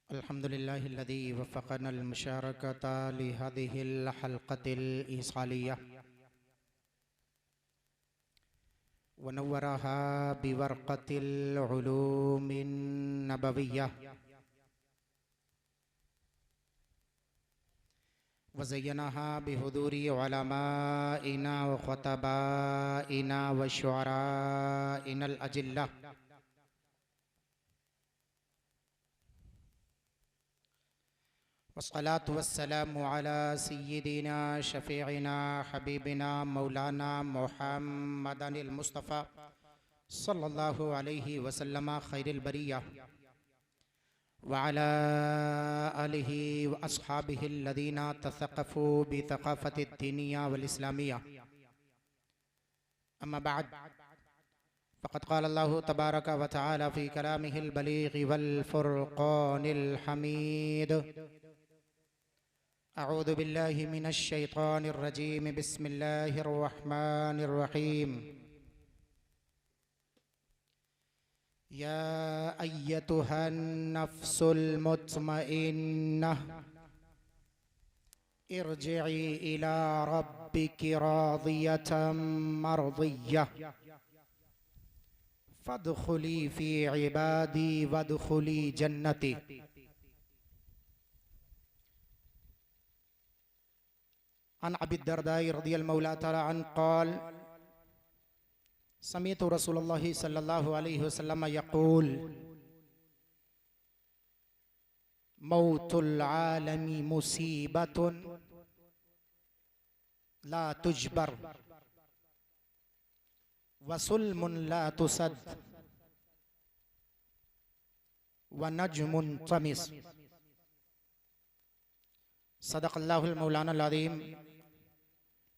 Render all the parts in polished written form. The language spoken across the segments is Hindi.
अल्हम्दुलिल्लाहिल्लज़ी वफ़क़नल मुशारकत लिहादिहिल हल्क़तिल ईसालिय्यह व नव्वरहा बिवर्क़तिल उलूमिन नबविय्यह व ज़य्यनहा बिहुदूरि उलमाइना व ख़ुतबाइना व शुअराइनल अजिल्ला वस्सलातु वस्सलामु अला सय्यिदिना शफ़ीइना हबीबिना मौलाना मुहम्मदिल मुस्तफ़ा सल्लल्लाहु अलैहि वसल्लम खैरिल बरिया व अला आलिहि व अस्हाबिहि अल्लज़ीना तसक़्फ़ू बिसक़ाफ़तिद दीनिया वल इस्लामिया। अम्मा बअद फ़क़द क़ाल अल्लाहु तबारक व तआला फ़ी कलामिहिल बलीग़ वल फ़ुरक़ानिल हमीद। अऊज़ु बिल्लाहि मिनश शैतानिर रजीम बिस्मिल्लाहिर रहमानिर रहीम। या अय्यतुहन नफ्सुल मुत्मइन्नह इरजिई इला रब्बिकी राज़ियतम मर्ज़िय्यह फदखुली फ़ी इबादी वदखुली जन्नती। अन अबी दरदाई रज़ियल्लाहु तआला अन्हु क़ाल समीअतु रसूलल्लाहि सल्लल्लाहु अलैहि वसल्लम यक़ूल मौतुल आलमी मुसीबतुन ला तुजबर व सुल्मुन ला तुसद व नजमुन तमिस। सदक़ल्लाहुल मौलानाल अज़ीम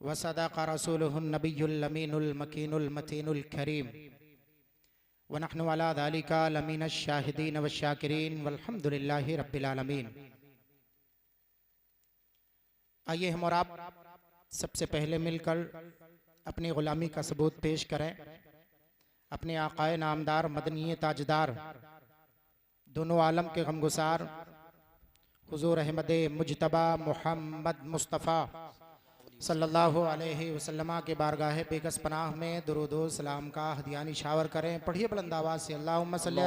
व सदक़ रसूलुहुन नबियुल अमीनुल मकीनुल मतीनुल करीम व नहनु अला ज़ालिका लमीनश शाहिदीन व शाकिरीन वल्हम्दुलिल्लाहि रब्बिल आलमीन। आइए हम और आप सबसे पहले मिलकर अपनी ग़ुलामी का सबूत पेश करें। अपने आक़ाए नामदार मदनी ताजदार दोनों आलम के गमगुसार हुज़ूर अहमदे मुज्तबा मुहम्मद मुस्तफ़ा सल्लल्लाहु अलैहि वसल्लम के बारगाह बेकस पनाह में दुरूद व सलाम का हदिया निशावर करें। पढ़िए बुलंद आवाज़ से अल्लाहुम्मा सल्ली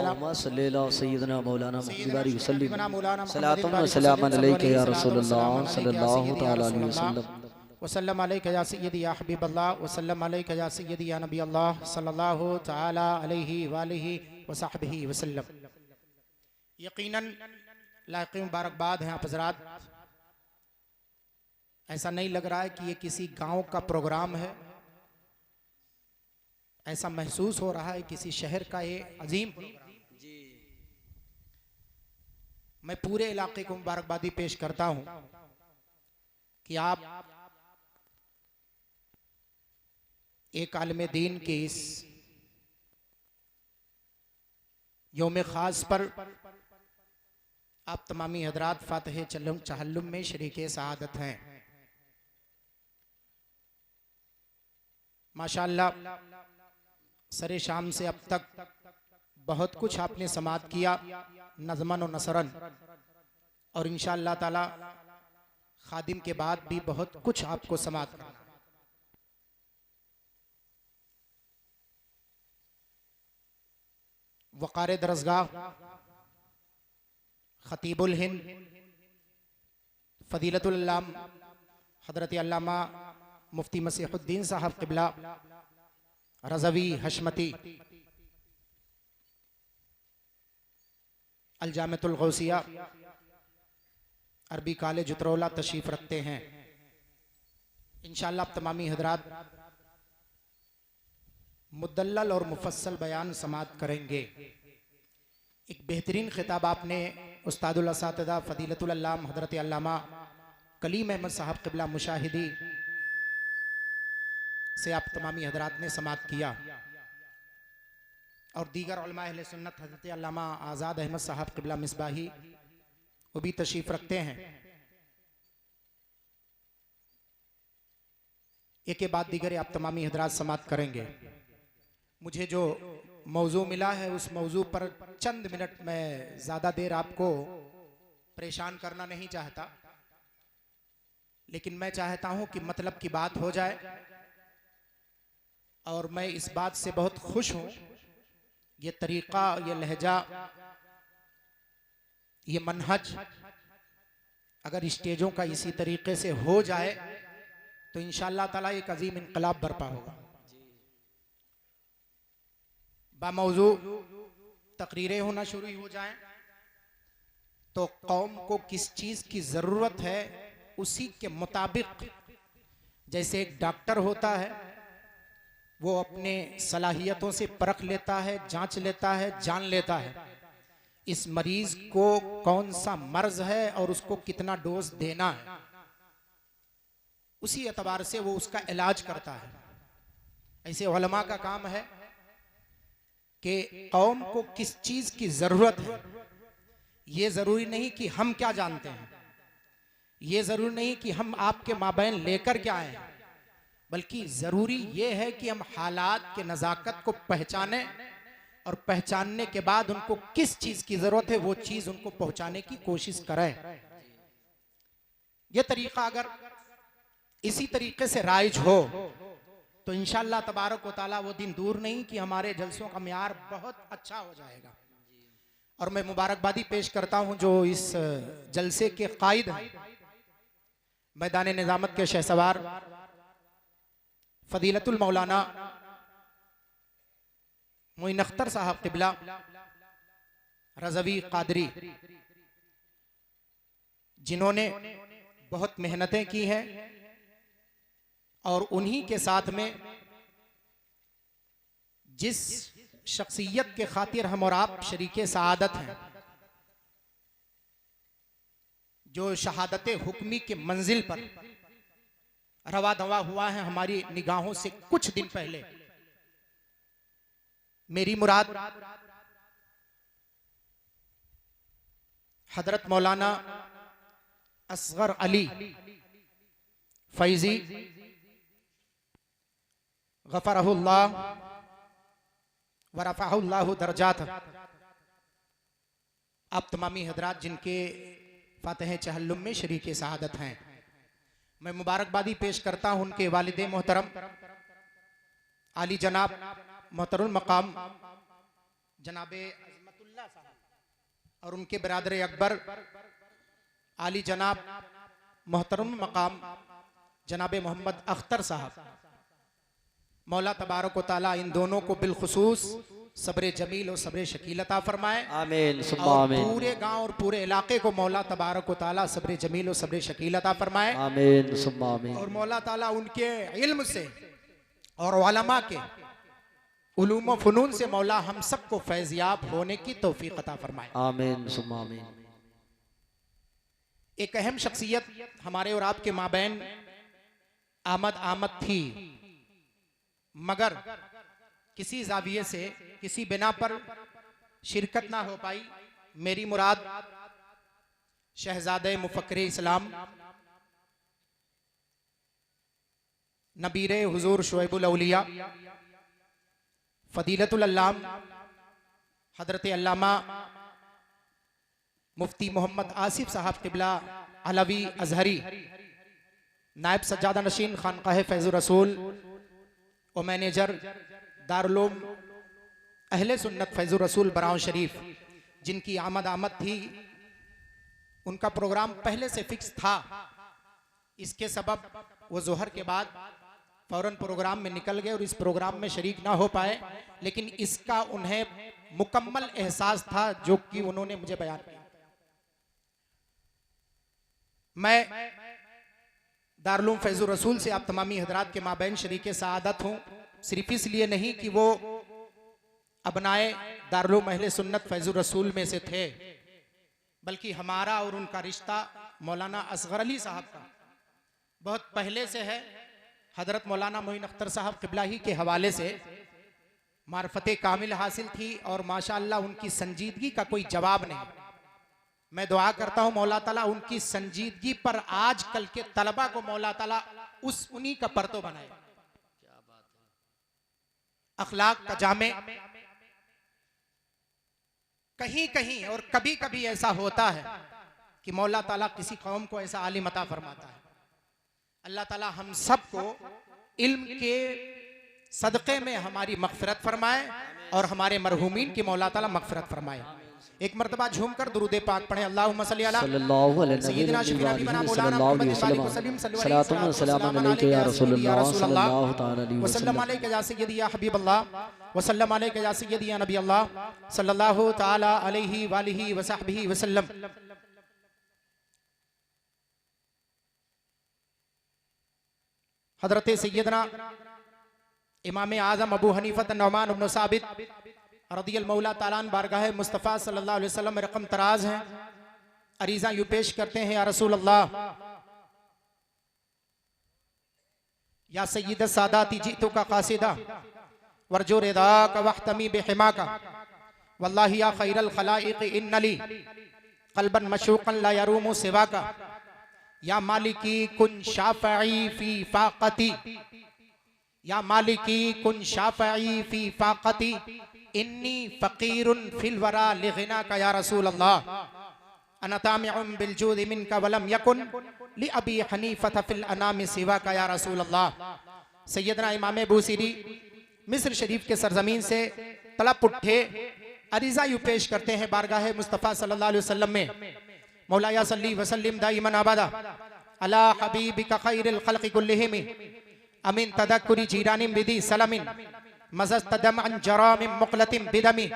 अला सय्यिदना मौलाना मुहम्मद वसल्लम मौलाना सलातुन व सलामुन अलैका या रसूलल्लाह सल्लल्लाहु तआला अलैहि वसल्लम वसल्लम अलैका या सय्यदी या हबीबल्लाह वसल्लम अलैका या सय्यदी या नबी अल्लाह सल्लल्लाहु तआला अलैहि व आलिहि व सहबिही वसल्लम। यकीनन लायक़ मुबारकबाद हैं आप हज़रात। ऐसा नहीं लग रहा है कि ये किसी गांव का प्रोग्राम है, ऐसा महसूस हो रहा है किसी शहर का ये अजीम प्रोग्राम। मैं पूरे इलाके को मुबारकबादी पेश करता हूं कि आप एक आलिम दीन के इस यौम खास पर आप तमामी हजरात फातिह चहल्लुम में शरीके सआदत हैं। माशाअल्लाह सरे शाम से अब तक बहुत कुछ आपने समाअत किया नज़मन और नसरन, और इंशाअल्लाह ताला खादिम के बाद भी बहुत कुछ आपको समाअत करना है। वक़ार दरसगाह खतीबुल हिंद फदीलतुल अल्लाम हज़रत अल्लामा मुफ्ती मसीहुद्दीन साहब क़िबला रज़वी हशमती अलजामतुल गौसिया अरबी कॉलेज उतरौला तशरीफ़ रखते हैं। इंशाअल्लाह तमामी हजरात मुदल्लल और मुफस्सल बयान समाअत करेंगे। एक बेहतरीन खिताब आपने उस्तादुल असातिज़ा फदीलतुल अल्लाम हज़रत अल्लामा कलीम अहमद साहब क़िबला मुशाहिदी से आप तमामी हजरात ने समाअत किया, और दीगर उलमा अहले सुन्नत हज़रत अल्लामा आज़ाद अहमद साहब क़िबला मिसबाही वो भी तशरीफ़ रखते हैं। एक के बाद दीगर आप तमामी हजरात समाअत करेंगे। मुझे जो मौजू मिला है उस मौजू पर चंद मिनट में ज़्यादा देर आपको परेशान करना नहीं चाहता, लेकिन मैं चाहता हूं कि मतलब की बात हो जाए। और मैं इस बात से बहुत खुश हूं, ये तरीक़ा, ये लहजा, ये मनहज अगर स्टेजों का इसी तरीके से हो जाए तो इंशाअल्लाह ताला एक अजीम इनकलाब बरपा होगा। बामौजू तकरीरें होना शुरू हो जाएं तो कौम को किस चीज़ की ज़रूरत है उसी के मुताबिक, जैसे एक डॉक्टर होता है वो अपने सलाहियतों से परख लेता है, जांच लेता है, जान लेता है इस मरीज को कौन सा मर्ज है और उसको कितना डोज देना है, उसी एतबार से वो उसका इलाज करता है। ऐसे उलमा का काम है कि कौम को किस चीज की जरूरत है, ये जरूरी नहीं कि हम क्या जानते हैं, ये जरूरी नहीं कि हम आपके माबैन लेकर क्या आए, बल्कि जरूरी ये है कि हम हालात के नजाकत को पहचाने और पहचानने के बाद उनको किस चीज की जरूरत है वो चीज उनको पहुंचाने की कोशिश करें। यह तरीका अगर इसी तरीके से राइज हो तो इंशाअल्लाह तबारक व तआला वो दिन दूर नहीं कि हमारे जलसों का म्यार बहुत अच्छा हो जाएगा। और मैं मुबारकबादी पेश करता हूं जो इस जलसे के कायद हैं, मैदान निजामत के शहसवार फदीलतुल मौलाना मोइन अख्तर साहब क़िबला रज़वी क़ादरी, जिन्होंने बहुत मेहनतें की हैं और उन्हीं के साथ में जिस शख्सियत के खातिर हम और आप शरीके सआदत हैं, जो शहादत हुक्मी के मंजिल पर रवा दवा हुआ है हमारी निगाहों से कुछ दिन पहले, मेरी मुराद हजरत मौलाना असगर अली फैजी गफरहुल्लाह वरफ़अहुल्लाहु दरजात, आप तमामी हजरात जिनके फातिह चहल्लुम में शरीके सआदत हैं, मैं मुबारकबादी पेश करता हूं उनके वालिद मोहतरम आली जनाब मोहतरुल मकाम जनाबे अज़मतुल्लाह साहब और उनके बिरादर अकबर आली जनाब मोहतरम मकाम जनाबे मोहम्मद अख्तर साहब। मौला तबारक व तआला इन दोनों को बिलखुसूस सब्र जमील और सब्र शकील अता फरमाए। आमीन सुम्मा और आमीन। पूरे गांव और पूरे इलाके को मौला तबारक व तआला सब्र जमील और सब्र शकील अता फरमाए। आमीन सुम्मा आमीन। और मौला ताला उनके इल्म से और उलमा के उलूम व फ़ुनून से मौला हम सबको फैज़याब होने की तौफीक अता फरमाए। आमीन सुम्मा आमीन। एक अहम शख्सियत हमारे और आपके माबैन आमद थी, मगर किसी जाविये से किसी बिना पर शिरकत ना हो पाई। मेरी मुराद शहजादे मुफक्किर इस्लाम नबीरे हुजूर शुएबुल औलिया फदीलतुल अल्लाम हजरत अल्लामा मुफ्ती मोहम्मद आसिफ साहब क़िबला अलवी अजहरी नायब सज्जादा नशीन खानकाह फैज़ुर रसूल और मैनेजर दारुल अहले सुन्नत फैज़ुर रसूल बराऊं शरीफ, जिनकी आमद थी, उनका प्रोग्राम पहले से फिक्स था। इसके सबब वो जोहर के बाद फौरन प्रोग्राम में निकल गए और इस प्रोग्राम में शरीक ना हो पाए, लेकिन इसका उन्हें मुकम्मल एहसास था जो कि उन्होंने मुझे बयान किया। मैं दारुल फैज़ुर रसूल से आप तमामी हजरात के माबैन शरीके सआदत हूँ, सिर्फ इसलिए नहीं कि वो अबनाए दारुल अहले सुन्नत फैज़ुर रसूल में से थे, बल्कि हमारा और उनका रिश्ता मौलाना असगर अली साहब का बहुत पहले से है। हजरत मौलाना मोइन अख्तर साहब क़िबला ही के हवाले से मार्फत कामिल हासिल थी और माशाअल्लाह उनकी संजीदगी का कोई जवाब नहीं। मैं दुआ करता हूँ मौला ताला उनकी संजीदगी पर आज कल के तलबा को मौला ताला उन्हीं का परतो बनाए। अखलाक का जामे। कहीं कहीं और कभी कभी ऐसा होता है कि मौला ताला किसी कौम को ऐसा आलिम अता फरमाता है। अल्लाह ताला हम सबको इल्म के सदक़े में हमारी मग़फ़िरत फरमाए और हमारे मरहूमीन की मौला ताला मग़फ़िरत फरमाए। एक मरतबा झूमकर दुरूद पाक पढ़ें। अल्लाहुम्मा सल्ली अला सय्यिदिना शफीना बीना मौलाना मुहम्मद सल्लल्लाहु अलैहि वसल्लम सलातुन सलामुन अलैका या रसूलल्लाह सल्लल्लाहु तआला अलैहि वसल्लम अलैका या सय्यिदी या हबीबल्लाह व सल्लम अलैका या सय्यिदी या नबी अल्लाह सल्लल्लाहु तआला अलैहि व आलिहि व सहबिहि वसल्लम। हज़रत सय्यदना इमाम आज़म अबू हनीफा नौमान इब्न साबित रदियल्लाहु मौला ताला बारगाह मुस्तफ़ा सल्लल्लाहु अलैहि वसल्लम में रकम तराज हैं। अरीज़ा यूँ पेश करते हैं, या रसूल अल्लाह या सय्यद सादाती जीतु का कासिदा वर्जो रिदा का वख्तमी बेहिमा का वल्लाहि या खैरल खलाइक इन्नली क़ल्बन मशूक़न ला यरूमु सिवा का या मालिकी कुन शाफ़ई फी फ़ाक़ती या मालिकी कुन शाफ़ई फी फ़ाक़ती इन्नी फ़क़ीरुन फिल वरा लिग़िना का या रसूल अल्लाह अना तामिउन बिल जूदि मिनका वलम यकुन लि अबी हनीफ़ा फिल अनामि सिवा का या रसूल अल्लाह। सैयदना इमाम बूसीरी मिस्र शरीफ के सरजमीन से तलब उठे, अरीज़ा यूँ पेश करते हैं बारगाह मुस्तफ़ा सल्लल्लाहु अलैहि वसल्लम में, मौला या सल्ली वसल्लिम दाइमन अबदा अला हबीबिका खैरिल खल्क़ि कुल्लिहिम अमिन तदक्कुरी जीरानिम बिदी सलमिन मज़ज़त दमअन जरामिम मुक़लतिम बिदमी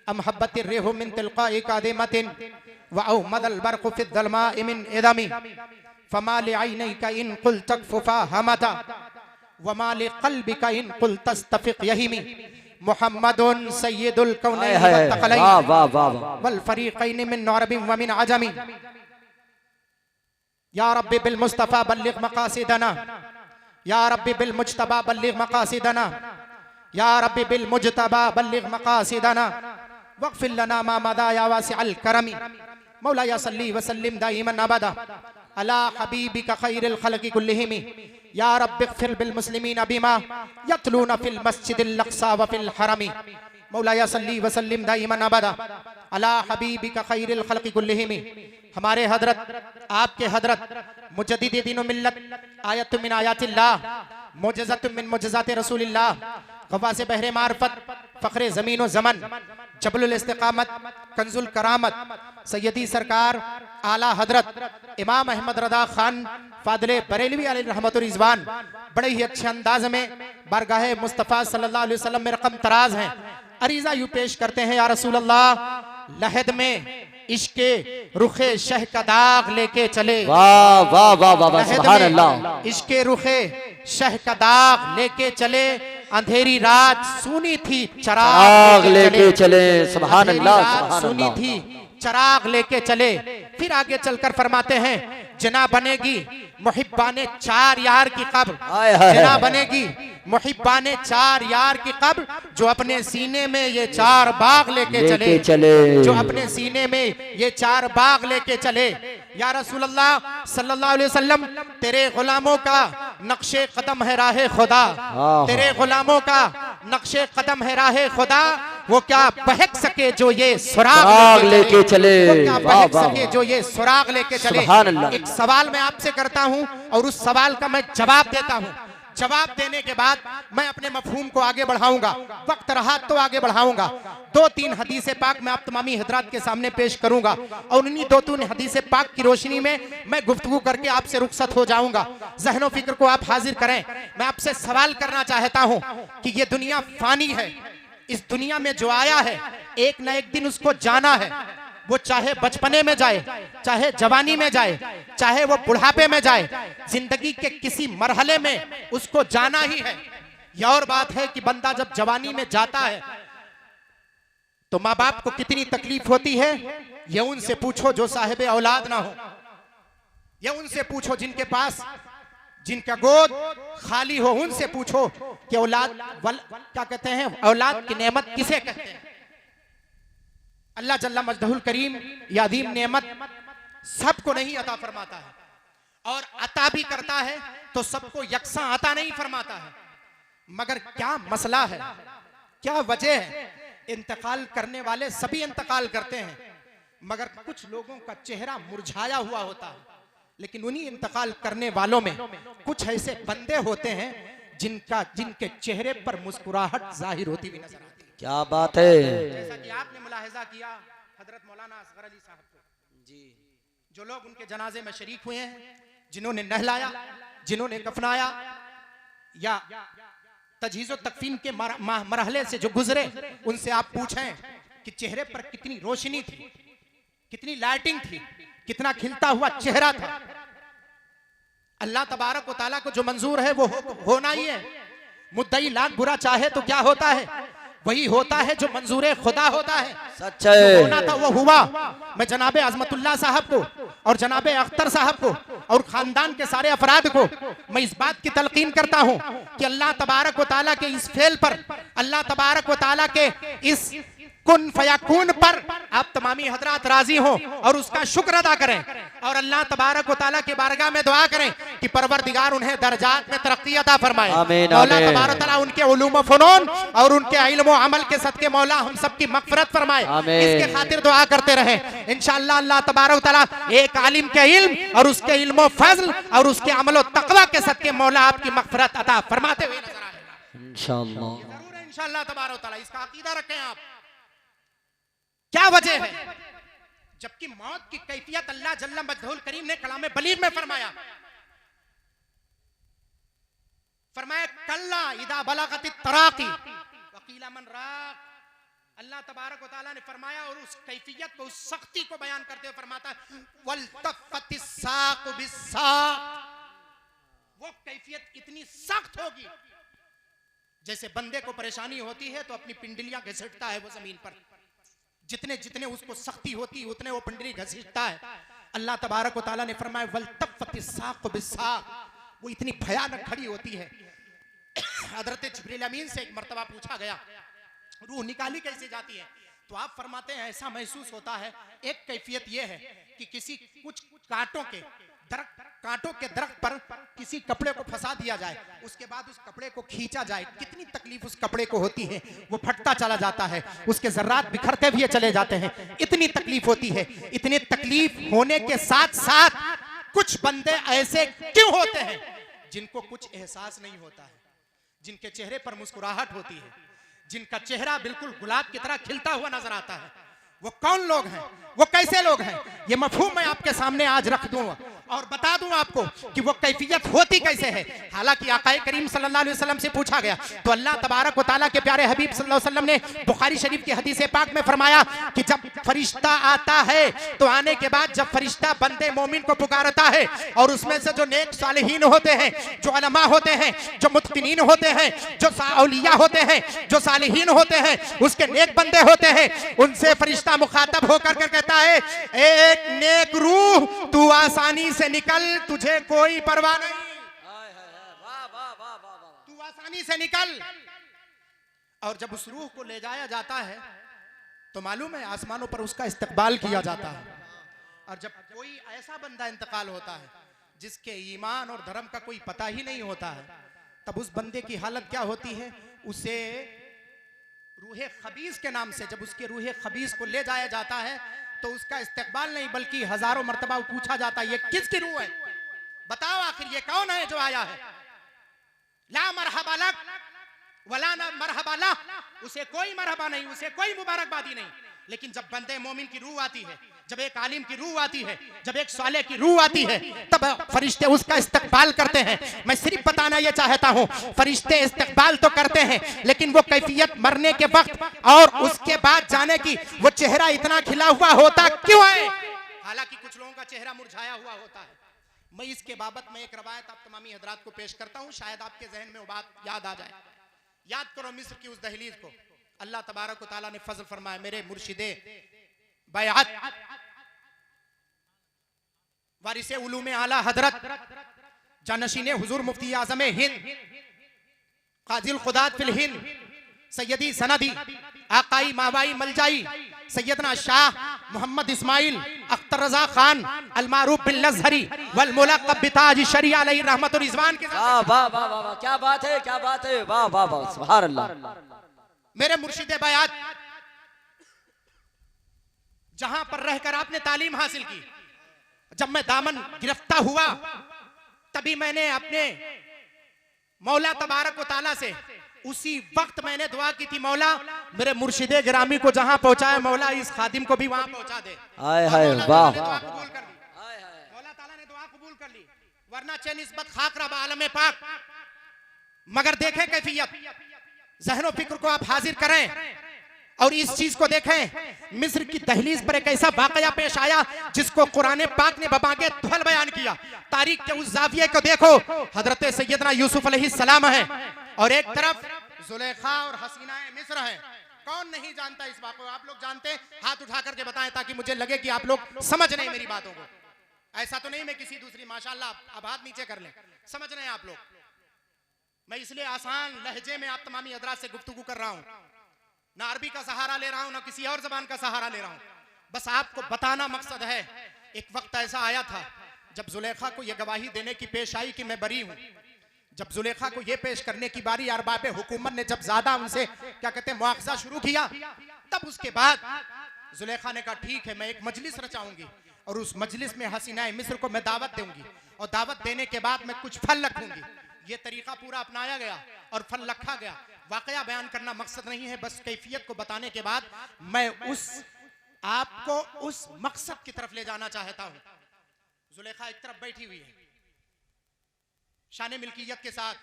अम हब्बतिर रिहु मिन तिलक़ाइ कादिमतिन व औमदल बरक़ु फ़िद ज़लमाइ मिन इदमी फमा लिअयनैका इन क़ुल तकफ़ुफ़ा हमता व मा लिक़ल्बिका इन क़ुल तस्तफ़िक़ यहिमी मुहम्मदुन सय्यिदुल कौनैनि वत्तक़लैनि वल फ़रीक़ैनि मिन अरबिन व मिन अजमी या रब्बी बिल मुस्तफ़ा बल्लिग़ मक़ासिदना या रब्बी बिल मुज्तबा बल्लिग़ मक़ासिदना या रब्बी बिल मुज्तबा बल्लिग़ मक़ासिदना वग़फ़िर लना मा मदा या वासिअल करमी मौला या सल्ली व सल्लिम दाइमन अबदा अला हबीबिका खैरिल खल्क़ि कुल्लिहिम या रब्बि इग़फ़िर बिल मुस्लिमीन बिमा यतलूना फिल मस्जिदिल अक़सा व फिल हरमी मौला या सल्ली व सल्लिम दाइमन अबदा अला हबीबिका खैरिल खल्क़ि कुल्लिहिम। हमारे हजरत आपके हजरत मुजद्दिद दीन व मिल्लत आयतुम मिन आयातिल्लाह मुअज्जज़तुम मिन मुअज्जज़ाति रसूलिल्लाह ग़वास बहरे मारफत फ़ख्रे ज़मीन व ज़मन जबलुल इस्तिक़ामत कंजुल करामत सैयदी सरकार आला हजरत इमाम अहमद रज़ा खान फादिले बरेलवी अलैहि रहमतुर रिज़वान बड़े ही अच्छे अंदाज में बारगाह मुस्तफ़ा सल्लल्लाहु अलैहि वसल्लम में रकम तराज हैं। अरीज़ा यूँ पेश करते हैं, या रसूल अल्लाह लहद में इश्के रुखे शह का दाग लेके चले। वाह वाह वाह वाह, सुभान अल्लाह। इश्के रुखे शह का दाग लेके चले, अंधेरी रात सुनी थी चराग लेके चले। सुभान अल्लाह, सुनी थी चराग लेके चले। फिर आगे चलकर फरमाते हैं, जना बनेगी मुहिब्बाने चार यार की कब्र, जना बनेगी मुहिब्बाने चार यार की कब्र जो अपने सीने में ये चार बाग लेके चले, जो अपने सीने में ये चार बाग लेके चले। या रसूल अल्लाह सल्लल्लाहु अलैहि वसल्लम तेरे गुलामों का नक्शे कदम है राहे खुदा, तेरे गुलामों का नक्शे कदम है राहे खुदा, वो क्या बहक सके जो ये सुराग लेके चले, वो क्या बहक सके जो ये सुराग लेके चले। एक सवाल मैं आपसे करता हूं और उस सवाल का मैं जवाब देता हूं। जवाब देने के बाद मैं अपने मफहूम को आगे बढ़ाऊंगा, वक्त रहा तो आगे बढ़ाऊंगा। 2-3 हदीस पाक मैं आप तमामी हजरात के सामने पेश करूंगा और उन्हीं 2-3 हदीस पाक की रोशनी में मैं गुफ्तगू करके आपसे रुखसत हो जाऊंगा। ज़हनो फिक्र को आप हाजिर करें। मैं आपसे सवाल करना चाहता हूं कि ये दुनिया फानी है, इस दुनिया में जो आया है एक न एक दिन उसको जाना है। वो चाहे बचपने में जाए, चाहे जवानी में जाए, चाहे वो बुढ़ापे में जाए, जिंदगी के किसी मरहले में उसको जाना ही है। यह और बात है कि बंदा जब जवानी में जाता है तो माँ बाप को कितनी तकलीफ होती है, ये उनसे पूछो जो साहिब औलाद ना हो, ये उनसे पूछो जिनके पास जिनका गोद खाली हो, उनसे पूछो कि औलाद क्या कहते हैं, औलाद की नेमत किसे कहते हैं। अल्लाह जल्ला मजदहुल करीम या अदीम नेमत सबको नहीं अता फरमाता है और अता भी करता है तो सबको यकसा अता नहीं फरमाता है। मगर क्या मसला है, क्या वजह है? इंतकाल करने वाले सभी इंतकाल करते हैं, मगर कुछ लोगों का चेहरा मुरझाया हुआ होता है। लेकिन उन्हीं इंतकाल करने वालों में कुछ ऐसे बंदे होते हैं जिनके चेहरे पर मुस्कुराहट जाहिर होती हुई नजर आती है। क्या बात है। जैसा कि आपने मुलाहिजा किया हजरत मौलाना असगर अली साहब को जी, जो लोग उनके जनाजे में शरीक हुए हैं, जिन्होंने नहलाया, जिन्होंने कफनाया या तजहीज़ो तकफीन के मरहले से जो गुजरे, उनसे आप पूछें कि चेहरे पर कितनी रोशनी थी, कितनी लाइटिंग थी, कितना खिलता हुआ चेहरा था। अल्लाह तबारक व तआला को जो मंजूर है वो होना ही है। मुद्दई लाख बुरा चाहे तो क्या होता है, वही होता है जो मंजूर खुदा होता है। सच है। होना था वो हुआ। मैं जनाबे अजमतुल्लाह साहब को और जनाबे अख्तर साहब को और खानदान के सारे अफराद को मैं इस बात की तलकीन करता हूँ कि अल्लाह तबारक व तआला के इस फेल पर, अल्लाह तबारक व तआला के इस कुन फयाकून पर आप तमामी हजरात राजी हो और उसका शुक्र अदा करें और अल्लाह तबारक व तआला के बारगाह में दुआ करें कि परवरदिगार उन्हें दर्जात में तरक्की अता फरमाए। मौला तबारक व तआला उनके उलूम व फनून और उनके इल्म व अमल के सदके मौला हम सब की मगफिरत फरमाए। इसके खातिर दुआ करते रहें। इंशाअल्लाह अल्लाह तबारक व तआला एक आलिम के इल्म और उसके इल्म व फज़ल और उसके अमल व तक़वा के सदके मौला आपकी मगफिरत अता फरमाते हुए नजर आएगा इंशाअल्लाह। जरूर है इंशाअल्लाह तबारक व तआला। इसका अकीदा रखें आप। क्या वजह है? जबकि मौत की कैफियत अल्लाह जल्ला मजदूल करीम ने कलाम बलीग में फरमाया कल्ला इदा बलगत तराकी वकीला मन राक। अल्लाह तबारक व तआला ने फरमाया और उस कैफियत को, उस सख्ती को बयान करते हुए फरमाता है वल्तफ़तिस साक़ु बिस्साक़। वो कैफियत इतनी सख्त होगी जैसे बंदे को परेशानी होती है तो अपनी पिंडलियां घसीटता है वो जमीन पर, जितने जितने उसको सख्ती होती है उतने वो पिंडली घसीटता है। अल्लाह तबारक व तआला ने फरमाया वल्तफ़तिस साक़ु बिस्साक़। वो इतनी भयानक खड़ी होती है। हजरत जिब्रील अमीन से एक मर्तबा पूछा गया रूह निकाली कैसे जाती है, तो आप फरमाते हैं ऐसा महसूस होता है। एक कैफियत यह है कि किसी कुछ कांटों के दरख्त पर किसी कपड़े को फंसा दिया जाए, उसके बाद उस कपड़े को खींचा जाए, कितनी तकलीफ उस कपड़े को होती है। वो फटता चला जाता है, उसके जर्रात बिखरते भी चले जाते हैं, इतनी तकलीफ होती है। इतनी तकलीफ होने के साथ साथ कुछ बंदे ऐसे क्यों होते हैं जिनको कुछ एहसास नहीं होता है, जिनके चेहरे पर मुस्कुराहट होती है, जिनका चेहरा बिल्कुल गुलाब की तरह खिलता हुआ नजर आता है। वो कौन लोग हैं, वो कैसे लोग हैं, ये मफहूम मैं आपके सामने आज रख दूंगा और बता दूं आपको कि वो कैफियत होती कैसे है। हालांकि आकाए करीम सल्लल्लाहु अलैहि वसल्लम से पूछा गया तो अल्लाह तबारक व तआला के प्यारे हबीब सल्लल्लाहु अलैहि वसल्लम ने बुखारी शरीफ की हदीस पाक में फरमाया कि जब फरिश्ता आता है तो आने के बाद जब फरिश्ता बंदे मोमिन को पुकारता है और उसमें से जो नेक सालिहीन होते हैं, जो उलमा होते हैं, जो मुत्किनीन होते हैं, जो औलिया होते हैं, जो सालिहीन होते हैं, उसके नेक बंदे होते हैं, उनसे फरिश्ता मुखातब होकर के कहता है एक नेक रूह तू आसानी से निकल, तुझे कोई परवाह नहीं, तू आसानी से निकल। और जब उस रूह को ले जाया जाता है तो मालूम है आसमानों पर उसका इस्तकबाल किया जाता है। और जब कोई ऐसा बंदा इंतकाल होता है जिसके ईमान और धर्म का कोई पता ही नहीं होता है, तब उस बंदे की हालत क्या होती है? उसे रूहे खबीस के नाम से जब उसके रूहे खबीस को ले जाया जाता है तो उसका इस्तकबाल नहीं बल्कि हजारों मर्तबा पूछा जाता है ये किसकी रूह है, बताओ आखिर ये कौन है जो आया है। ला मरहबा लक वला न मरहबा ला, उसे कोई मरहबा नहीं, उसे कोई मुबारकबादी नहीं। लेकिन जब बंदे मोमिन की रूह आती है, जब एक आलिम की रूह आती है, जब एक साले की रूह आती है, तब फरिश्ते उसका इस्तकबाल करते हैं। मैं सिर्फ बताना यह चाहता हूं, फरिश्ते इस्तकबाल तो करते हैं लेकिन वो कैफियत मरने के वक्त और उसके बाद जाने की, वो चेहरा इतना खिला हुआ होता क्यों है? हालांकि कुछ लोगों का चेहरा मुरझाया हुआ होता है। मैं इसके बाबत में एक रवायत आप तमामी हजरात को पेश करता हूं, शायद आपके जहन में वो बात याद आ जाए। याद करो मिस्र की उस दहलीज को, अल्लाह तबारक व तआला ने फजल फरमाया मेरे मुर्शिदे बैअत वारिसे उलूम आला हजरत जानशीने हुजूर मुफ्ती आजम हिंद काजिल खुदात फिल हिंद सैयदी सनदी आकाई मावाई मलजाई सैयदना शाह मोहम्मद इस्माइल अख्तर अख्तर रजा खान अल मारूफ बिल अज़हरी वल मुलक़ब बिताज शरिया अलैहि रहमत व रिज़वान के वाह वाह वाह वाह, क्या बात है, क्या बात है, वाह वाह वाह, सुभान अल्लाह। मेरे मुर्शिद बयात, जहां पर रहकर आपने तालीम हासिल की, जब मैं दामन गिरफ्तार हुआ तभी मैंने अपने मौला तबारक व तआला से उसी वक्त मैंने दुआ की थी, मौला मेरे मुर्शिदे गिरामी को जहां पहुंचाए मौला इस खादिम को भी वहां पहुंचा दे। हाय हाय वाह, मौला ताला ने दुआ कबूल कर ली, वरना चे निस्बत खाक रब आलम पाक। मगर देखें कैफियत, ज़हन व फिक्र को आप हाजिर करें और इस चीज को देखें। मिस्र की दहलीज पर एक ऐसा वाकया पेश आया जिसको कुरान पाक ने बबागे तुहल बयान किया। तारीख के उस जाविये को देखो, हजरत सैयदना यूसुफ अलैहिस्सलाम है और एक तरफ जुलेखा और हसीना मिस्र है। कौन नहीं जानता इस बात को? आप लोग जानते, हाथ उठा करके बताएं ताकि मुझे लगे कि आप लोग समझ रहे हैं मेरी बातों को। ऐसा तो नहीं मैं किसी दूसरी, माशाल्लाह अब हाथ नीचे कर लें, समझ रहे हैं आप लोग। मैं इसलिए आसान लहजे में आप तमामी हजरात से गुफ्तगू कर रहा हूं, ना अरबी का सहारा ले रहा हूं ना किसी और जबान का सहारा ले रहा हूं, बस आपको बताना मकसद है। एक वक्त ऐसा आया था जब जुलेखा को यह गवाही देने की पेश आई कि मैं बरी हूं। जब जुलेखा को यह पेश करने की बारी अरबाब हुकूमत ने जब ज्यादा उनसे क्या कहते हैं मुआखजा शुरू किया, तब उसके बाद जुलेखा ने कहा ठीक है मैं एक मजलिस रचाऊंगी और उस मजलिस में हसीना मिस्र को मैं दावत दूंगी और दावत देने के बाद मैं कुछ फल रखूंगी। ये तरीका पूरा अपनाया गया और फल रखा गया। वाकया बयान करना मकसद नहीं है, बस कैफियत को बताने के बाद मैं आपको उस मकसद की तरफ ले जाना चाहता हूं। जुलेखा एक तरफ बैठी हुई है शान मिल्कियत के साथ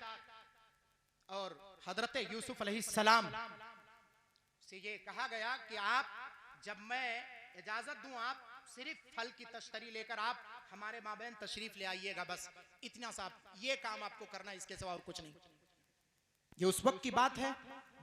और हजरत यूसुफ अलैहिस्सलाम से ये कहा गया कि आप, जब मैं इजाजत दूं, आप सिर्फ फल की तश्तरी लेकर आप हमारे माबैन तशरीफ ले आइएगा, बस इतना सा ये काम आपको करना, इसके सिवा और कुछ नहीं। ये उस वक्त की बात है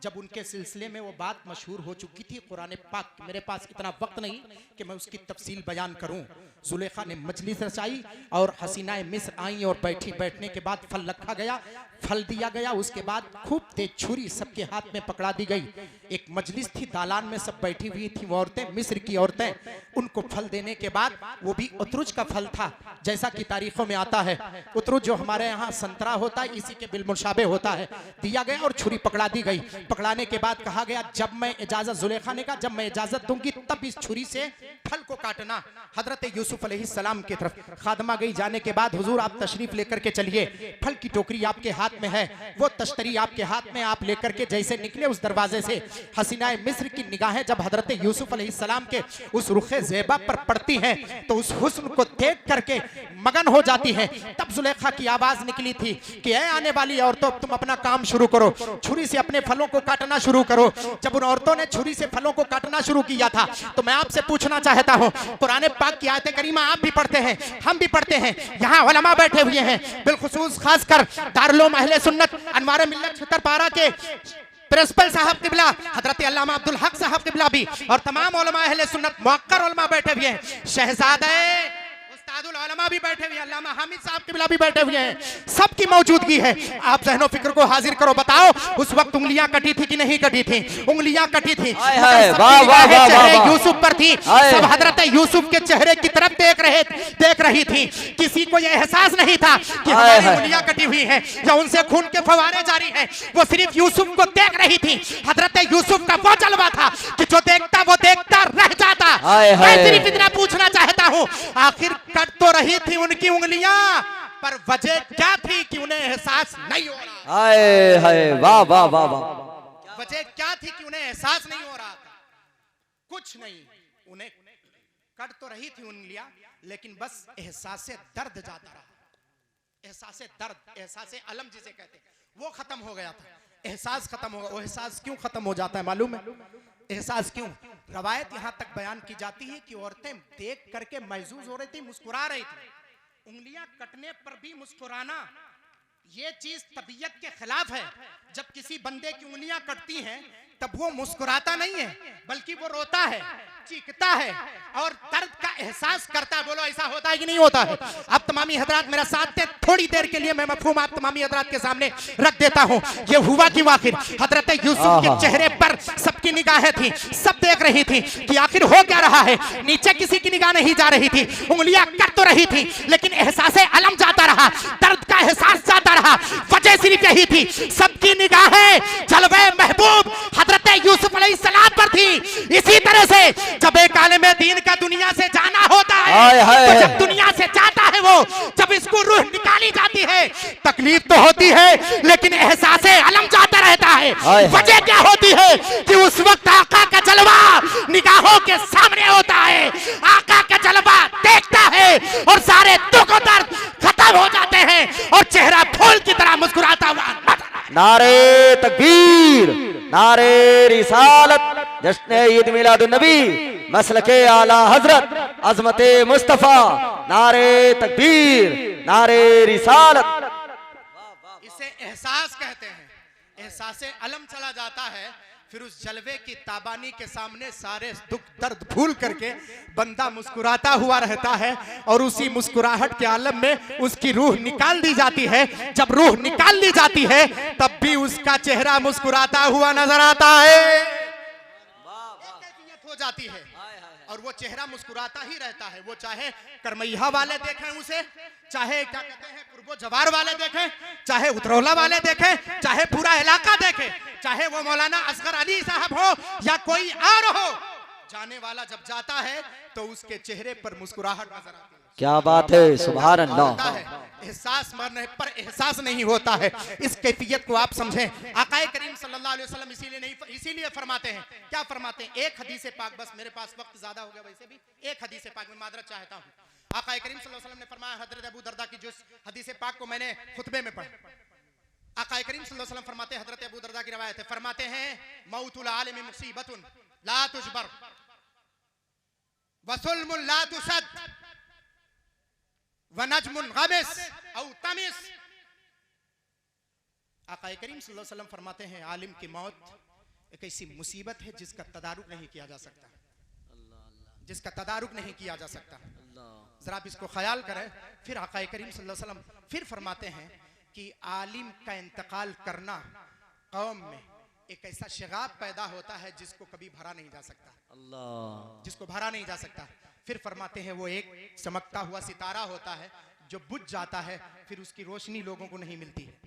जब उनके सिलसिले में वो बात मशहूर हो चुकी थी। कुरान पाक, मेरे पास इतना वक्त नहीं कि मैं उसकी तफसील बयान करूं। जुलेखा ने मजलिस रचाई और हसीनाए मिस्र आई और बैठने के बाद फल रखा गया, फल दिया गया। उसके बाद खूब तेज छुरी सबके हाथ में पकड़ा दी गई। एक मजलिस थी, दालान में सब बैठी हुई थी वो औरतें, मिस्र की औरतें। उनको फल देने के बाद, वो भी उतरुज का फल था, जैसा कि तारीखों में आता है। उतरुज जो हमारे यहाँ संतरा होता है, इसी के बिलमुशाबे होता है। दिया गया और छुरी पकड़ा दी गई। पकड़ाने के बाद कहा गया जब मैं इजाजत, जुलेखा ने कहा जब मैं इजाजत दूंगी तब इस छुरी से फल को काटना। हजरत यूसुफ अलैहिस्सलाम की तरफ खादमा गई, जाने के बाद हुजूर आप तशरीफ लेकर के चलिए, फल की टोकरी आपके हाथ में है, वो तश्तरी आपके हाथ में, आप लेकर के जैसे निकले उस दरवाजे से, हसीनाए मिस्र की निगाहें जब हजरत यूसुफ अलैहिस्सलाम के उस रुखे ज़ेबा पर पड़ती हैं तो उस हुस्न को देख करके मगन हो जाती है। तब जुलेखा की आवाज निकली थी कि ऐ आने वाली औरतों, तुम अपना काम शुरू करो, छुरी से अपने फलों को काटना शुरू करो। जब उन औरतों ने छुरी से फलों को काटना शुरू किया था तो मैं आपसे पूछना चाहता हूं, कुरान पाक की आयत करीमा आप भी पढ़ते हैं, हम भी पढ़ते हैं, यहाँ उलमा बैठे हुए हैं, बिलखुसूस खासकर दारुल उलूम अहले सुन्नत अनवार मिल्लत छतरपारा के प्रिंसिपल साहब किबला हजरत अल्लामा अब्दुल हक साहब किबला भी और तमाम उलमा अहले सुन्नत मुअक्कर उलमा बैठे हुए हैं, शहजादे उस्तादुल उलमा भी बैठे हुए हैं, अल्लामा हामिद साहब किबला भी बैठे हुए हैं, सबकी मौजूदगी है। आप ज़हनो फिक्र को हाजिर करो, बताओ उस वक्त उंगलियां कटी थी कि नहीं कटी थी? उंगलियां कटी थी। यूसुफ पर थी, सब हजरत यूसुफ के चेहरे की तरफ देख रही थी। किसी को यह एहसास नहीं था कि हमारी उंगलियां कटी हुई हैं या उनसे खून के फवारे जारी हैं। वो सिर्फ यूसुफ को देख रही थी। हजरत यूसुफ का वो जलवा था कि जो देखता वो देखता रह जाता। मैं सिर्फ इतना पूछना चाहता हूँ, आखिर कट तो रही थी उनकी उंगलियां, पर वजह क्या थी कि उन्हें एहसास नहीं हो रहा? हाय हाय वाह वाह वाह वाह। वजह क्या थी कि उन्हें एहसास नहीं हो रहा था? कुछ नहीं, उन्हें कट तो रही थी उंगलियां, लेकिन बस एहसास से दर्द जाता रहा। एहसास से दर्द, एहसास से अलम जिसे कहते हैं, वो खत्म हो गया था। एहसास खत्म हो गया। वो एहसास क्यों खत्म हो जाता है मालूम है? एहसास क्यों? रवायत यहां तक बयान की जाती है कि औरतें देख करके महजूज हो रही थी, मुस्कुरा रही थी। उंगलियां कटने पर भी मुस्कुराना, ये चीज तबीयत के खिलाफ है। जब किसी बंदे की उंगलियां कटती हैं तब वो मुस्कुराता नहीं है, बल्कि वो रोता है, चीखता है और दर्द का एहसास करता है। बोलो ऐसा होता है कि नहीं होता है? अब तमामी हजरात मेरा साथ दें, थोड़ी देर के लिए मैं मफहूम आप तमामी हजरात के सामने रख देता हूं। ये हुआ कि आखिर हजरत यूसुफ के चेहरे पर सबकी निगाहें थी, सब देख रही थी कि आखिर हो क्या रहा है। नीचे किसी की निगाह नहीं जा रही थी, उंगलियां कर तो रही थी, लेकिन एहसास अलम जाता रहा, दर्द का एहसास जाता रहा। वजह सिर्फ यही थी, सबकी निगाहें जलवे महबूब हजरत यूसुफ अलैहिस्सलाम पर थी। इसी तरह से जब एक आलिम दीन का दुनिया से जाना होता है, तो जब दुनिया से जाता है वो, जब इसको रूह निकाली जाती है, तकलीफ तो होती है लेकिन एहसास अलम जाता रहता है। वजह क्या होती है कि उस वक्त आका का जलवा निगाहों के सामने होता है, आका का जलवा देखता है और सारे दुख और दर्द खत्म हो जाते हैं और चेहरा फूल की तरह मुस्कुराता हुआ। नारे तकबीर, नारे रिसालत, जश्न ईद मिलादुन नबी, मसलके आला हजरत, अजमते मुस्तफा, नारे तकबीर, नारे रिसालत। इसे एहसास कहते हैं। एहसास अलम चला जाता है, फिर उस जलवे की ताबानी के सामने सारे दुख दर्द भूल करके बंदा मुस्कुराता हुआ रहता है और उसी मुस्कुराहट के आलम में उसकी रूह निकाल दी जाती है। जब रूह निकाल दी जाती है तब भी उसका चेहरा मुस्कुराता हुआ नजर आता है। हो जाती है और वो चेहरा मुस्कुराता ही रहता है। वो चाहे करमैया वाले देखें उसे, चाहे क्या कहते हैं कुर्बो जवार वाले देखें, चाहे उतरौला वाले देखें, चाहे पूरा इलाका देखे, चाहे वो मौलाना असगर अली साहब हो या कोई और हो, जाने वाला जब जाता है तो उसके चेहरे पर मुस्कुराहट नजर आती है। क्या बात है, सुभान अल्लाह। एहसास मरने पर एहसास नहीं होता है। इस कैफियत को आप समझें। आकाए करीम सल्लल्लाहु अलैहि वसल्लम इसीलिए फरमाते हैं, क्या फरमाते हैं? एक हदीस पाक, बस मेरे पास वक्त ज्यादा हो गया, वैसे भी एक हदीस पाक में मादरत चाहता हूं। आकाए करीम सल्लल्लाहु अलैहि वसल्लम ने फरमाया, हजरत अबू दरदा की जो हदीस पाक को मैंने खुतबे में पढ़ा, आकाए करीम सल्लल्लाहु अलैहि वसल्लम फरमाते हैं, हजरत अबू दरदा की रवायत है, फरमाते हैं मौतुल आलिम मुसीबतुन ला तुजबर वसुल्मुन ला तुसद वनजमुन गमिस औ तमिस। आकाए करीम सल्लल्लाहु अलैहि वसल्लम फरमाते हैं, आलिम की मौत एक ऐसी मुसीबत है जिसका तदारुक नहीं किया जा सकता, जिसका तदारुक नहीं किया जा सकता। जरा आप इसको ख्याल करें। फिर आकाए करीम सल्लल्लाहु अलैहि वसल्लम फिर फरमाते हैं कि आलिम का इंतकाल करना कौम में एक ऐसा शगाब पैदा होता है जिसको कभी भरा नहीं जा सकता, अल्लाह, जिसको भरा नहीं जा सकता। फिर फरमाते हैं वो एक चमकता हुआ सितारा होता है जो बुझ जाता है, फिर उसकी रोशनी लोगों को नहीं मिलती है।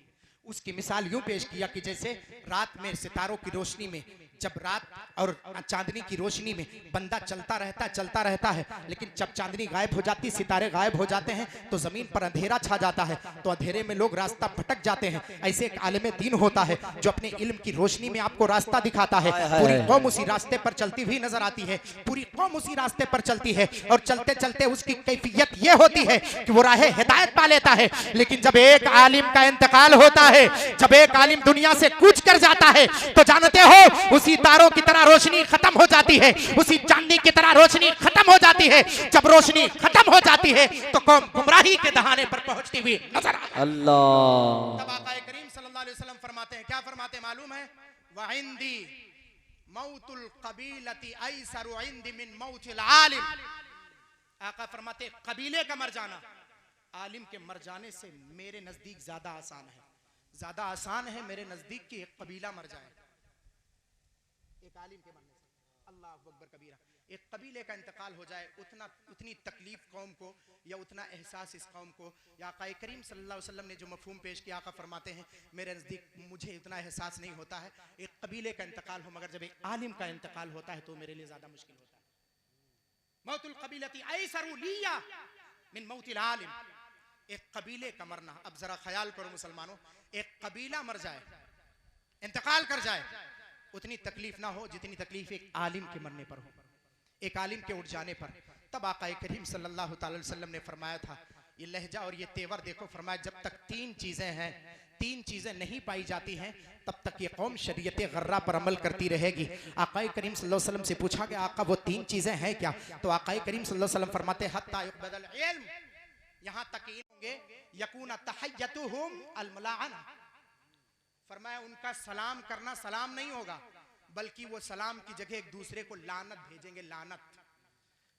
उसकी मिसाल यूं पेश किया कि जैसे रात में सितारों की रोशनी में, जब रात और चांदनी की रोशनी में बंदा चलता रहता है, लेकिन जब चांदनी गायब हो जाती, सितारे गायब हो जाते हैं, तो जमीन पर अंधेरा छा जाता है, तो अंधेरे में लोग रास्ता भटक जाते हैं। ऐसे एक आलिम दीन होता है जो अपने इल्म की रोशनी में आपको रास्ता दिखाता है। पूरी कौम उसी रास्ते पर चलती हुई नजर आती है, पूरी कौम उसी रास्ते पर चलती है और चलते चलते उसकी कैफियत ये होती है कि वो राह हिदायत पा लेता है। लेकिन जब एक आलिम का इंतकाल होता है, जब एक आलिम दुनिया से कूच कर जाता है, तो जानते हो उसी तारों की तरह रोशनी खत्म हो जाती है, उसी चांदनी की तरह रोशनी खत्म हो जाती है। जब रोशनी खत्म हो जाती है तो कौम गुमराही के दहाने पर पहुंचती हुई नजर आती है। अल्लाह। तब आका करीम सल्लल्लाहु अलैहि वसल्लम फरमाते हैं, क्या फरमाते हैं मालूम है? वइंदी मौतुल कबीलती ऐसरु इंदी मिन मौतिल आलिम। आका फरमाते कबीले का मर जाना आलिम के मर जाने से मेरे नजदीक ज्यादा आसान है, ज्यादा आसान है मेरे नजदीक कि एक कबीला मर जाए एक आलिम के मरने से। अल्लाह अकबर कबीरा। एक कबीले का इंतकाल हो जाए, उतनी तकलीफ कौम को या उतना एहसास इस कौम को। या आका करीम सल्लल्लाहु अलैहि वसल्लम ने जो मफहूम पेश किया, आका फरमाते हैं मेरे नज़दीक मुझे इतना एहसास नहीं होता है एक कबीले का इंतकाल हो, मगर जब एक आलिम का इंतकाल होता है तो मेरे लिए ज़्यादा मुश्किल होता है। मौतुल कबीलती ऐसरु लिया मिन मौतिल आलिम। एक कबीले का मरना, अब जरा ख्याल करो मुसलमानों, एक कबीला मर जाए, इंतकाल कर जाए, उतनी तकलीफ ना हो जितनी तकलीफ एक आलिम के मरने पर हो, एक आलिम के उठ जाने पर। तब आका करीम सल्लल्लाहु अलैहि वसल्लम ने फरमाया था, ये लहजा और ये तेवर देखो, फरमाया जब तक तीन चीजें हैं, तीन चीजें नहीं पाई जाती हैं, तब तक ये कौम शरीयत गर्रा पर अमल करती रहेगी। आका करीम सल्लल्लाहु अलैहि वसल्लम से पूछा गया, आका वो तीन चीजें हैं क्या? तो आका करीम सल्लल्लाहु अलैहि वसल्लम फरमाते हत्ता युक़बदल इल्म, यहाँ तक होंगे यकून तहय्यतुहुम अल मुलाअना। फरमाया उनका सलाम करना सलाम नहीं होगा, बल्कि वो सलाम की जगह एक दूसरे को लानत भेजेंगे, लानत।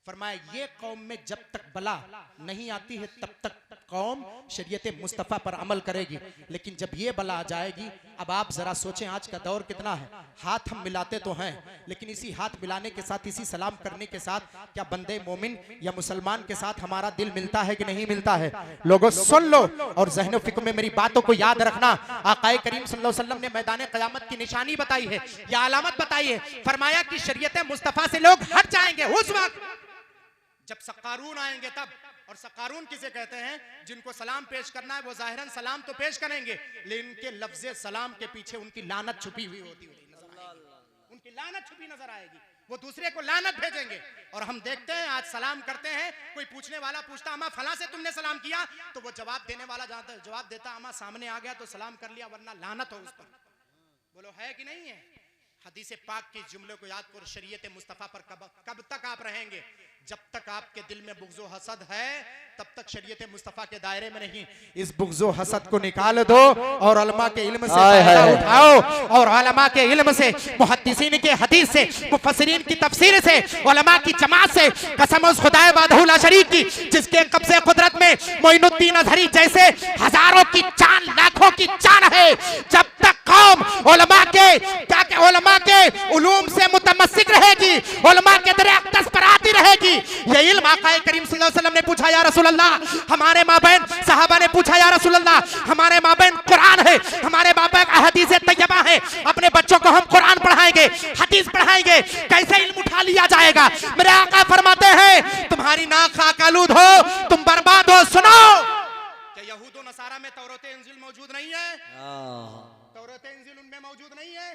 फरमाया ये कौम में जब तक बला नहीं आती है तब तक कौम शरीयत मुस्तफ़ा पर अमल करेगी, लेकिन जब ये बला आ जाएगी, अब आप जरा सोचें आज का दौर कितना है, हाथ हम मिलाते तो हैं, लेकिन इसी हाथ मिलाने के साथ, इसी सलाम करने के साथ क्या बंदे मोमिन या मुसलमान के साथ हमारा दिल मिलता है कि नहीं मिलता है? लोगों सुन लो और ज़हन फ़िक्र में मेरी बातों को याद रखना। आक़ाए करीम सल्लल्लाहु अलैहि वसल्लम ने मैदान क़यामत की निशानी बताई है या अलामत बताई है। फरमाया कि शरीयत मुस्तफ़ा से लोग हट जाएंगे उस वक्त जब सकारून आएंगे तब। और सकारून किसे कहते हैं? जिनको सलाम पेश करना है वो जाहिरन सलाम तो पेश करेंगे, लेकिन उनके लफ्ज़े सलाम के पीछे उनकी लानत छुपी हुई होती है, उनकी लानत छुपी नजर आएगी, वो दूसरे को लानत भेजेंगे। और हम देखते हैं आज सलाम करते हैं, कोई पूछने वाला पूछता अम्मा फला से तुमने सलाम किया, तो वो जवाब देने वाला जवाब देता अम्मा सामने आ गया तो सलाम कर लिया वरना लानत हो उस पर। बोलो है कि नहीं है? हदीस पाक के जुमले को याद करो, शरीयत मुस्तफ़ा पर कब तक आप रहेंगे? जब तक आपके दिल में बुग़्ज़ो हसद है तब तक शरीयत मुस्तफ़ा के दायरे में नहीं। इस बुग़्ज़ो हसद को निकाल दो और उलमा के इल्म से फायदा उठाओ, और उलमा के इल्म से, मुहद्दिसीन के हदीस से, मुफस्सिरीन की तफसीर से, उलमा की जमात से, कसम उस खुदाए वाहदहू ला शरीक की जिसके कब्ज़े कुदरत में मोइनुद्दीन अज़हरी जैसे हजारों की जान, लाखों की जान है, जब तक कौम उलमा के उलूम से मुतमस्सिक रहेगी, उलमा के दर अक़दस पर आती रहेगी। ये इल्म आक़ाए करीम सल्लल्लाहु अलैहि वसल्लम ने पूछा या रसूल अल्लाह, हमारे माबैन सहाबा ने पूछा या रसूल अल्लाह, हमारे माबैन कुरान है, हमारे माबैन अहदीस तैयबा है, अपने बच्चों को हम कुरान पढ़ाएंगे, हदीस पढ़ाएंगे, कैसे इल्म उठा लिया जाएगा? मेरे आका फरमाते हैं तुम्हारी नाक खाकालूद हो, तुम बर्बाद हो। सुनो, क्या यहूद व नसारा में तौरात इंजील मौजूद नहीं है? तौरात इंजील उनमें मौजूद नहीं है?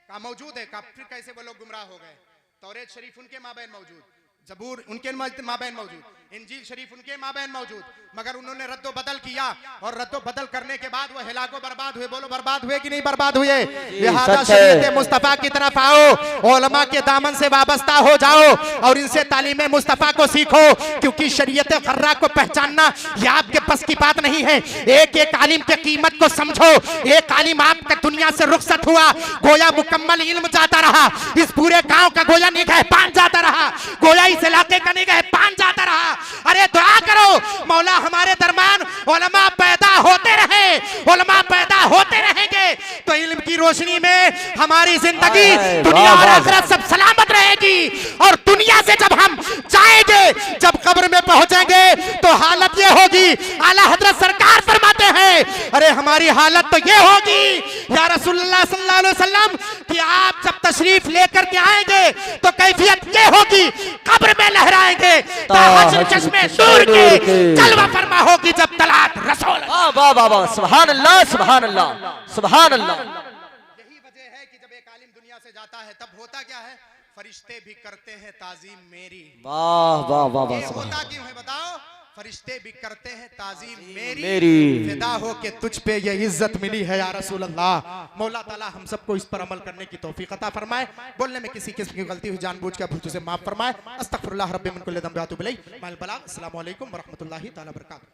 कहा मौजूद है। कहा फिर कैसे वो लोग गुमराह हो गए? तौरेत शरीफ उनके माबैन मौजूद, जबूर उनके माबैन मौजूद, इंजील शरीफ उनके माबैन मौजूद, मगर उन्होंने रद्दो बदल किया, और रद्दो बदल करने के बाद वो हिलाको बर्बाद हुए। बोलो बर्बाद हुए कि नहीं बर्बाद हुए? लिहाजा शरीयत मुस्तफ़ा की तरफ आओ, उलमा के दामन से वाबस्ता हो जाओ और इनसे तालीम मुस्तफ़ा को सीखो, क्योंकि शरीयत खर्रा को पहचानना ये आपके बस की बात नहीं है। एक एक आलिम के कीमत को समझो। एक आलिम आपके दुनिया से रुखसत हुआ, गोया मुकम्मल इल्म जाता रहा, इस पूरे गांव का गोया निगहबान जाता रहा, गोया इस इलाके का निगहबान जाता रहा। अरे दुआ करो मौला हमारे दरमियान उलमा पैदा होते रहे, उलमा पैदा होते रहेंगे तो इल्म की रोशनी में हमारी जिंदगी, दुनिया और आखिरत सब सलामत रहेगी। और दुनिया से जब हम जाएंगे, जब कब्र में पहुंचेंगे तो हालत ये होगी, आला हजरत सरकार फरमाते हैं, अरे हमारी हालत तो ये होगी या रसूलुल्लाह सल्लल्लाहु अलैहि वसल्लम कि आप जब तशरीफ लेकर के आएंगे तो कैफियत ये होगी, कब्र में लहराएंगे, ताहजुद चश्मे नूर के जलवा फरमा होगी जब तलात रसूल। वाह वाह वाह, सुभान अल्लाह, सुभान अल्लाह, सुभान अल्लाह। यही वजह है कि जब एक आलिम दुनिया से जाता है तब होता क्या है? फरिश्ते भी करते हैं ताजीम मेरी। वाह वाह वाह वाह, होता क्यों है बताओ? फरिश्ते भी करते हैं ताजीम मेरी, फिदा हो के तुझ पे ये इज्जत मिली है या रसूल अल्लाह। मौला ताला हम सबको इस पर अमल करने की तौफीक अता फरमाए। बोलने में किसी किस्म की गलती हुई जानबूझ के भूल से माफ फरमाए। अस्तगफिरुल्लाह रब्बी मिन कुल्ली ज़ंबिन व अतूबु इलैहि। अस्सलामु अलैकुम व रहमतुल्लाहि तआला व बरकातहू।